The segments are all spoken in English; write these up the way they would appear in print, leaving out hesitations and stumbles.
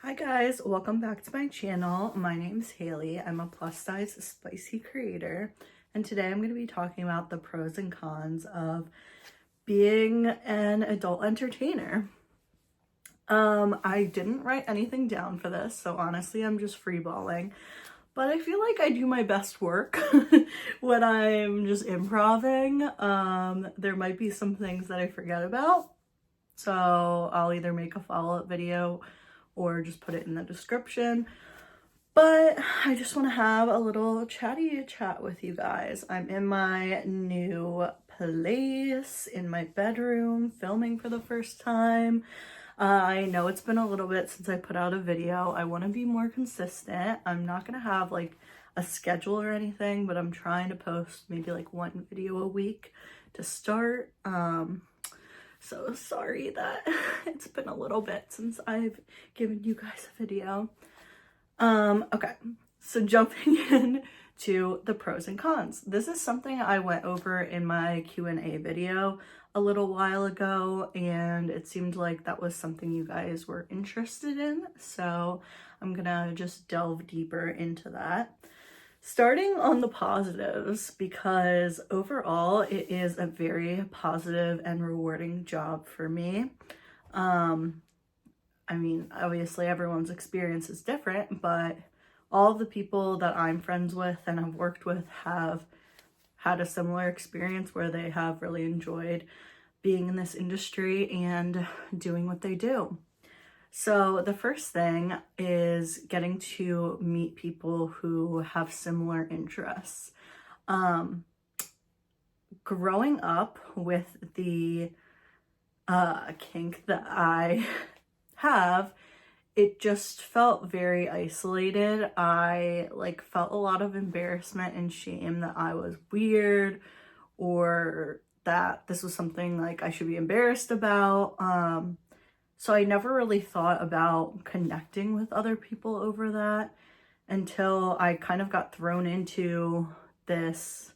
Hi guys, welcome back to my channel. My name's Haley. I'm a plus size spicy creator, and today I'm going to be talking about the pros and cons of being an adult entertainer. I didn't write anything down for this, so honestly I'm just freeballing, but I feel like I do my best work when I'm just improvising. There might be some things that I forget about, so I'll either make a follow-up video or just put it in the description. But I just want to have a little chatty chat with you guys. I'm in my new place in my bedroom filming for the first time. I know it's been a little bit since I put out a video. I want to be more consistent. I'm not going to have like a schedule or anything, but I'm trying to post maybe like one video a week to start. So sorry that it's been a little bit since I've given you guys a video. Okay, so jumping in to the pros and cons. This is something I went over in my Q&A video a little while ago, and it seemed like that was something you guys were interested in. So I'm gonna just delve deeper into that. Starting on the positives, because overall it is a very positive and rewarding job for me. I mean, obviously everyone's experience is different, but all of the people that I'm friends with and have worked with have had a similar experience where they have really enjoyed being in this industry and doing what they do. So the first thing is getting to meet people who have similar interests. Growing up with the kink that I have, it just felt very isolated. I felt a lot of embarrassment and shame that I was weird or that this was something like I should be embarrassed about. So I never really thought about connecting with other people over that until I kind of got thrown into this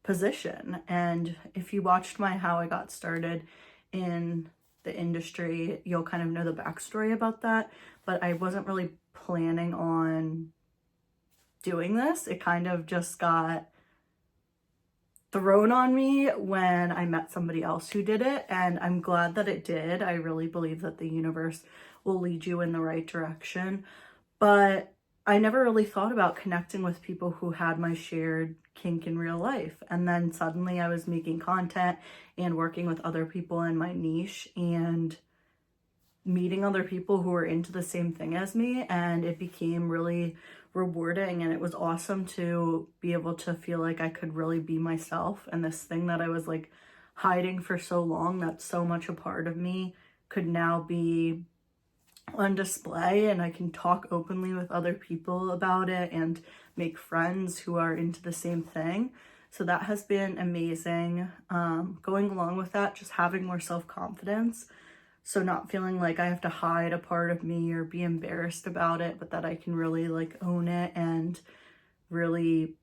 position. And if you watched my How I Got Started in the industry, you'll kind of know the backstory about that. But I wasn't really planning on doing this. It kind of just got thrown on me when I met somebody else who did it, and I'm glad that it did. I really believe that the universe will lead you in the right direction, but I never really thought about connecting with people who had my shared kink in real life. And then suddenly I was making content and working with other people in my niche and meeting other people who were into the same thing as me, and it became really rewarding, and it was awesome to be able to feel like I could really be myself, and this thing that I was like hiding for so long, that's so much a part of me, could now be on display, and I can talk openly with other people about it and make friends who are into the same thing. So that has been amazing. Going along with that, just having more self-confidence. So not feeling like I have to hide a part of me or be embarrassed about it, but that I can really like own it and really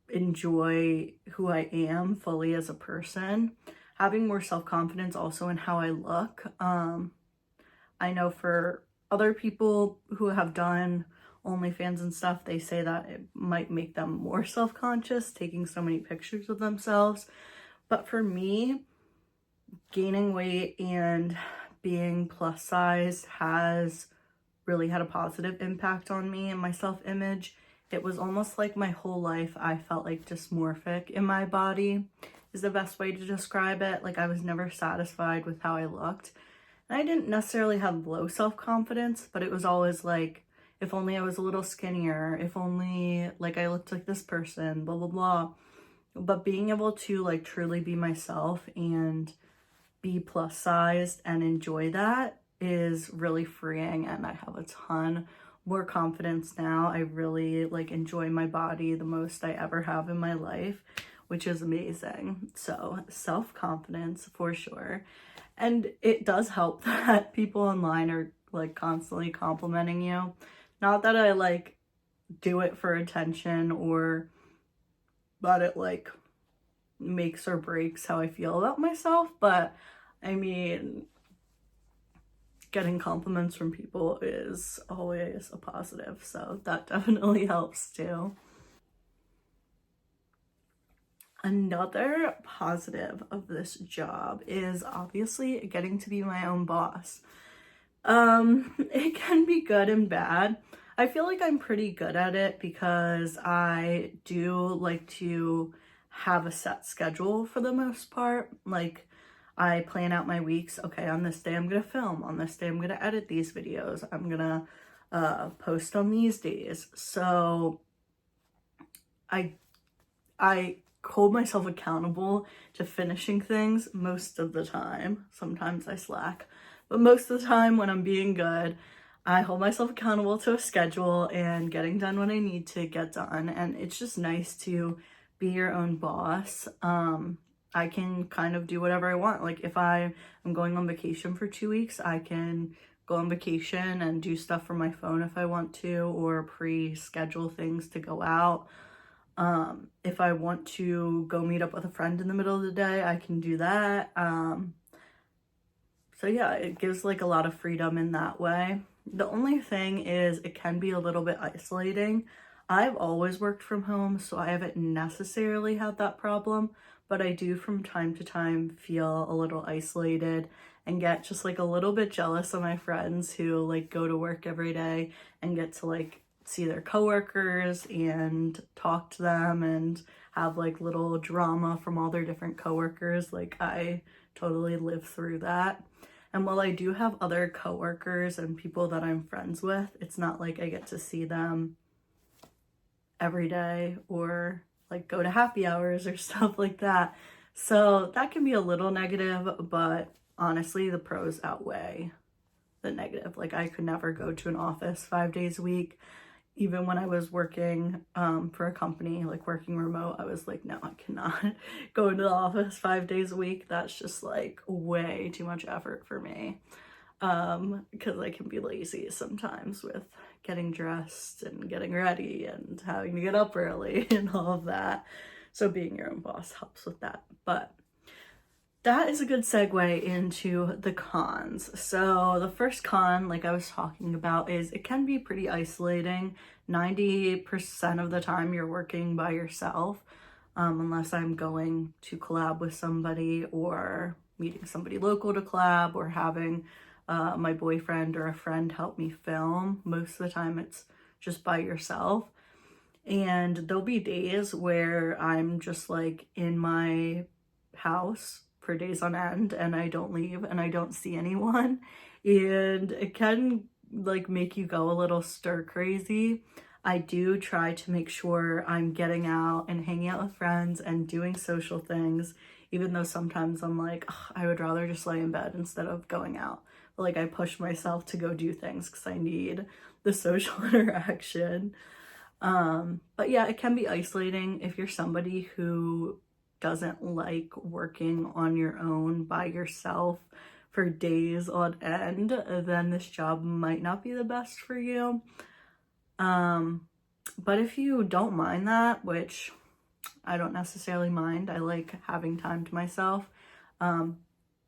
enjoy who I am fully as a person. Having more self-confidence also in how I look. I know for other people who have done OnlyFans and stuff, they say that it might make them more self-conscious, taking so many pictures of themselves. But for me, gaining weight and being plus size has really had a positive impact on me and my self-image. It was almost like my whole life I felt like dysmorphic in my body is the best way to describe it. Like I was never satisfied with how I looked. And I didn't necessarily have low self-confidence, but it was always like, if only I was a little skinnier, if only like I looked like this person, blah, blah, blah. But being able to like truly be myself and be plus sized and enjoy that is really freeing, and I have a ton more confidence now. I really like enjoy my body the most I ever have in my life, which is amazing. So self-confidence for sure. And it does help that people online are like constantly complimenting you. Not that I like do it for attention or that it like makes or breaks how I feel about myself, but I mean, getting compliments from people is always a positive, so that definitely helps too. Another positive of this job is obviously getting to be my own boss. It can be good and bad. I feel like I'm pretty good at it because I do like to have a set schedule for the most part. Like, I plan out my weeks. Okay, on this day I'm gonna film. On this day I'm gonna edit these videos. I'm gonna post on these days. So I I hold myself accountable to finishing things most of the time. Sometimes I slack, but most of the time when I'm being good, I hold myself accountable to a schedule and getting done what I need to get done. And it's just nice to be your own boss. I can kind of do whatever I want. Like if I am going on vacation for 2 weeks, I can go on vacation and do stuff from my phone if I want to, or pre-schedule things to go out. If I want to go meet up with a friend in the middle of the day, I can do that. So yeah, it gives like a lot of freedom in that way. The only thing is it can be a little bit isolating. I've always worked from home, so I haven't necessarily had that problem, but I do from time to time feel a little isolated and get just like a little bit jealous of my friends who like go to work every day and get to like see their coworkers and talk to them and have like little drama from all their different coworkers. Like I totally live through that. And while I do have other coworkers and people that I'm friends with, it's not like I get to see them every day or like go to happy hours or stuff like that. So that can be a little negative, but honestly, the pros outweigh the negative. Like I could never go to an office 5 days a week. Even when I was working for a company, like working remote, I was like, no, I cannot go into the office 5 days a week. That's just like way too much effort for me. Because I can be lazy sometimes with getting dressed and getting ready and having to get up early and all of that. So being your own boss helps with that. But that is a good segue into the cons. So the first con, like I was talking about, is it can be pretty isolating. 90% of the time you're working by yourself, unless I'm going to collab with somebody or meeting somebody local to collab or having my boyfriend or a friend help me film. Most of the time it's just by yourself. And there'll be days where I'm just like in my house for days on end and I don't leave and I don't see anyone, and it can like make you go a little stir crazy. I do try to make sure I'm getting out and hanging out with friends and doing social things, even though sometimes I'm like, I would rather just lay in bed instead of going out. But like I push myself to go do things because I need the social interaction. But yeah, it can be isolating if you're somebody who doesn't like working on your own by yourself for days on end, then this job might not be the best for you. But if you don't mind that, which I don't necessarily mind, I like having time to myself,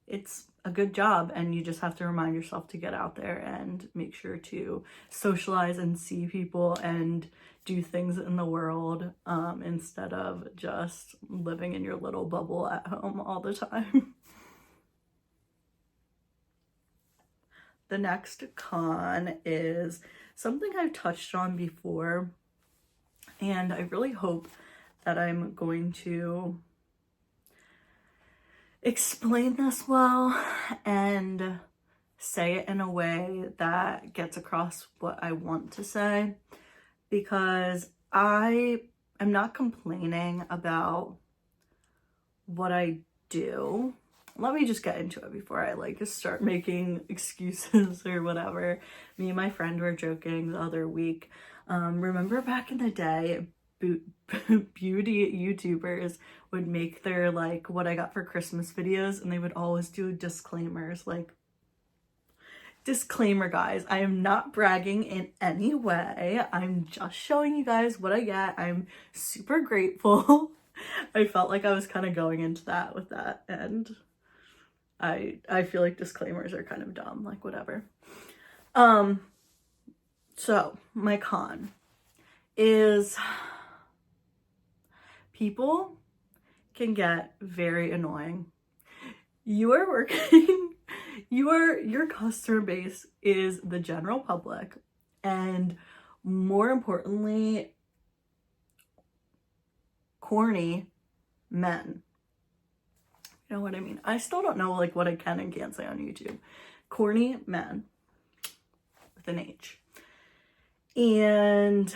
it's a good job, and you just have to remind yourself to get out there and make sure to socialize and see people and do things in the world, instead of just living in your little bubble at home all the time. The next con is something I've touched on before, and I really hope that I'm going to explain this well and say it in a way that gets across what I want to say, because I am not complaining about what I do. Let me just get into it before I like start making excuses or whatever. Me and my friend were joking the other week. Remember back in the day, beauty YouTubers would make their like what I got for Christmas videos, and they would always do disclaimers like, disclaimer guys, I am not bragging in any way, I'm just showing you guys what I get. I'm super grateful. I felt like I was kind of going into that with that, and I feel like disclaimers are kind of dumb, like whatever. So my con is people can get very annoying. You are working, your customer base is the general public, and more importantly, corny men. You know what I mean? I still don't know like what I can and can't say on YouTube. Corny men with an H. And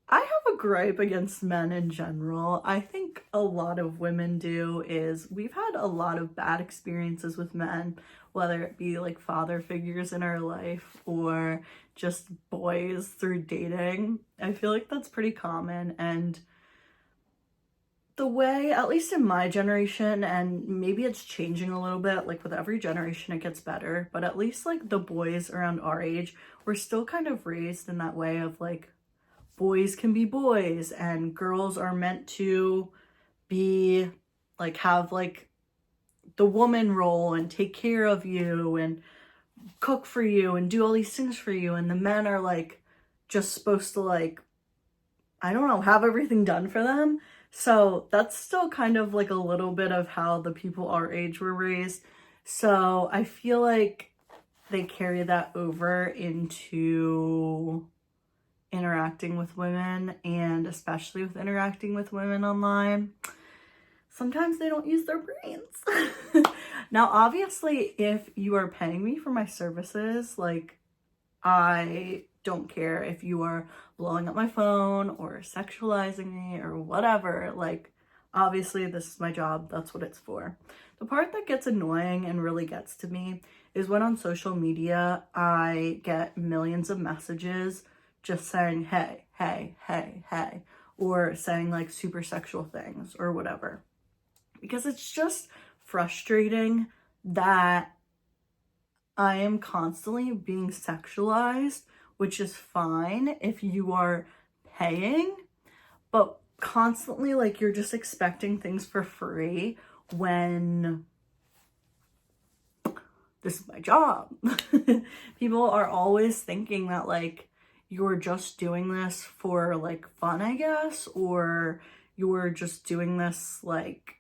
I have a gripe against men in general. I think a lot of women do is we've had a lot of bad experiences with men, whether it be like father figures in our life or just boys through dating. I feel like that's pretty common, and the way, at least in my generation, and maybe it's changing a little bit, like with every generation it gets better, but at least like the boys around our age, we're still kind of raised in that way of like boys can be boys and girls are meant to be like have like the woman role and take care of you and cook for you and do all these things for you, and the men are like just supposed to like, I don't know, have everything done for them. So that's still kind of like a little bit of how the people our age were raised. So I feel like they carry that over into interacting with women, and especially with interacting with women online. Sometimes they don't use their brains. Now, obviously, if you are paying me for my services, like, I don't care if you are blowing up my phone or sexualizing me or whatever. Like, obviously, this is my job. That's what it's for. The part that gets annoying and really gets to me is when on social media, I get millions of messages just saying, hey, hey, hey, hey, or saying like super sexual things or whatever. Because it's just frustrating that I am constantly being sexualized, which is fine if you are paying, but constantly like you're just expecting things for free when this is my job. People are always thinking that like you're just doing this for like fun, I guess, or you're just doing this like,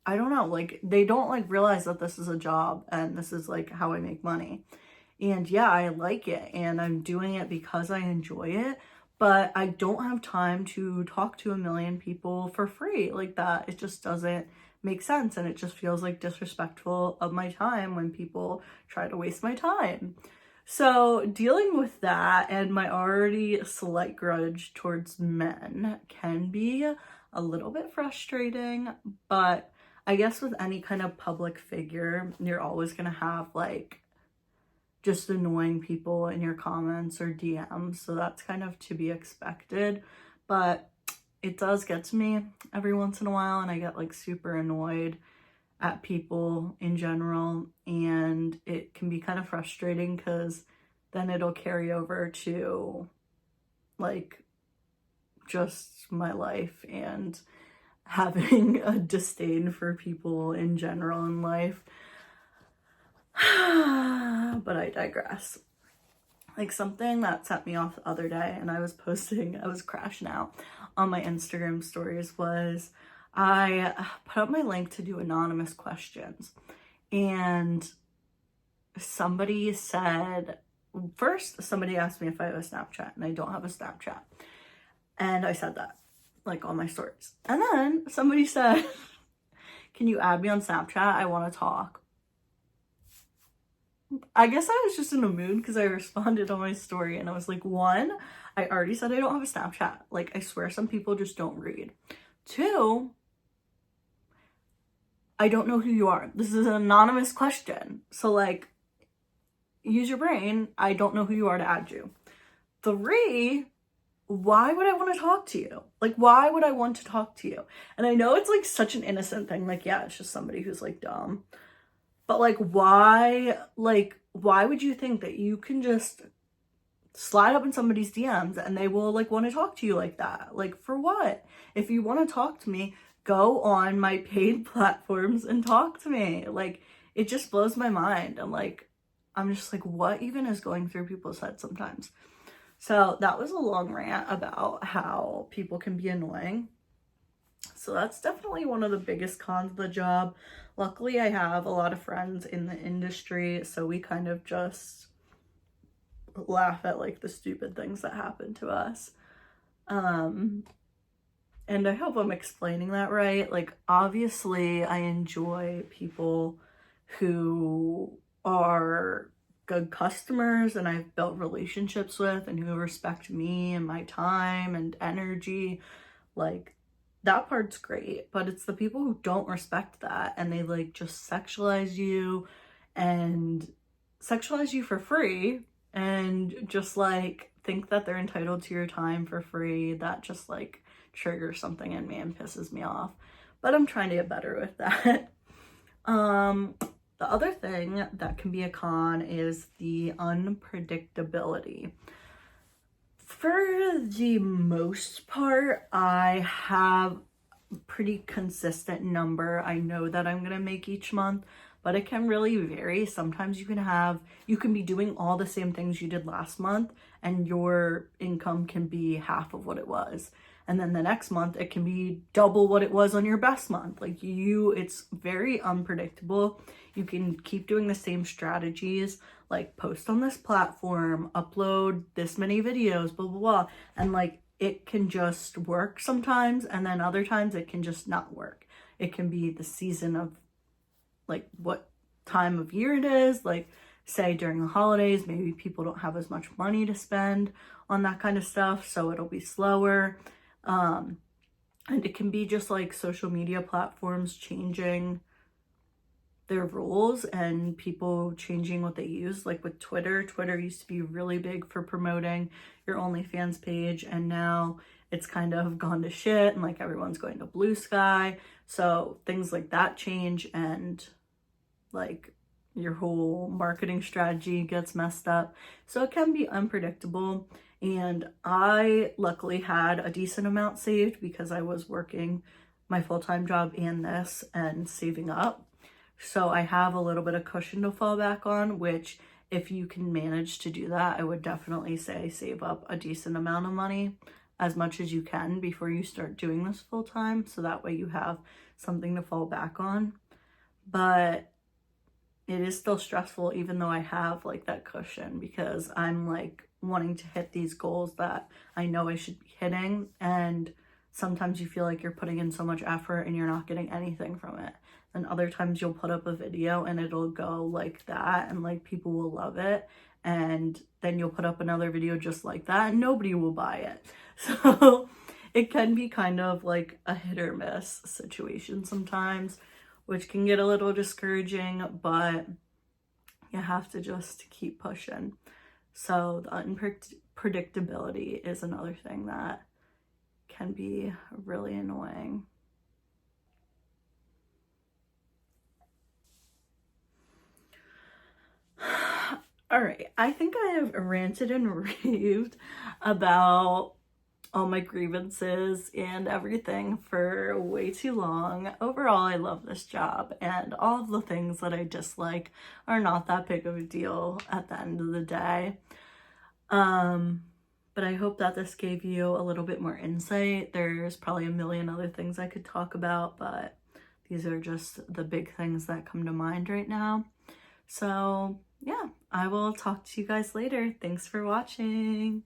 I don't know, like they don't like realize that this is a job and this is like how I make money. And yeah, I like it and I'm doing it because I enjoy it, but I don't have time to talk to a million people for free like that. It just doesn't make sense, and it just feels like disrespectful of my time when people try to waste my time. So dealing with that and my already slight grudge towards men can be a little bit frustrating, but I guess with any kind of public figure, you're always going to have like just annoying people in your comments or DMs. So that's kind of to be expected, but it does get to me every once in a while, and I get like super annoyed at people in general, and it can be kind of frustrating because then it'll carry over to like just my life and having a disdain for people in general in life. But I digress. Like something that set me off the other day, and I was crashing out on my Instagram stories, was I put up my link to do anonymous questions, and somebody said, first somebody asked me if I have a Snapchat, and I don't have a Snapchat, and I said that like on my stories, and then somebody said, can you add me on Snapchat? I want to talk. I guess I was just in a mood because I responded on my story, and I was like, one, I already said I don't have a Snapchat. Like, I swear some people just don't read. Two, I don't know who you are. This is an anonymous question. So like, use your brain. I don't know who you are to add you. Three, why would I want to talk to you? Like, why would I want to talk to you? And I know it's like such an innocent thing. Like, yeah, it's just somebody who's like dumb. But like, why would you think that you can just slide up in somebody's DMs and they will like want to talk to you like that? Like, for what? If you want to talk to me, go on my paid platforms and talk to me. Like, it just blows my mind. I'm just like, what even is going through people's heads sometimes? So that was a long rant about how people can be annoying. So that's definitely one of the biggest cons of the job. Luckily, I have a lot of friends in the industry, so we kind of just laugh at like the stupid things that happen to us. And I hope I'm explaining that right. Like, obviously, I enjoy people who are good customers and I've built relationships with and who respect me and my time and energy. Like, that part's great, but it's the people who don't respect that and they like just sexualize you for free and just like think that they're entitled to your time for free. That just like triggers something in me and pisses me off. But I'm trying to get better with that. The other thing that can be a con is the unpredictability. For the most part, I have a pretty consistent number I know that I'm gonna make each month, but it can really vary. Sometimes you can be doing all the same things you did last month and your income can be half of what it was. And then the next month it can be double what it was on your best month. It's very unpredictable. You can keep doing the same strategies, like post on this platform, upload this many videos, blah, blah, blah. And like, it can just work sometimes. And then other times it can just not work. It can be the season of like what time of year it is. Like, say during the holidays, maybe people don't have as much money to spend on that kind of stuff. So it'll be slower. And it can be just like social media platforms changing their rules and people changing what they use. Like with Twitter used to be really big for promoting your OnlyFans page, and now it's kind of gone to shit and like everyone's going to Blue Sky. So things like that change and like your whole marketing strategy gets messed up. So it can be unpredictable. And I luckily had a decent amount saved because I was working my full-time job and this and saving up. So I have a little bit of cushion to fall back on, which if you can manage to do that, I would definitely say save up a decent amount of money, as much as you can before you start doing this full time. So that way you have something to fall back on. But it is still stressful even though I have like that cushion, because I'm like wanting to hit these goals that I know I should be hitting. And sometimes you feel like you're putting in so much effort and you're not getting anything from it. And other times you'll put up a video and it'll go like that and like people will love it. And then you'll put up another video just like that and nobody will buy it. So it can be kind of like a hit or miss situation sometimes, which can get a little discouraging, but you have to just keep pushing. So the unpredictability is another thing that can be really annoying. All right, I think I have ranted and raved about all my grievances and everything for way too long. Overall, I love this job, and all of the things that I dislike are not that big of a deal at the end of the day. But I hope that this gave you a little bit more insight. There's probably a million other things I could talk about, but these are just the big things that come to mind right now. So yeah, I will talk to you guys later. Thanks for watching.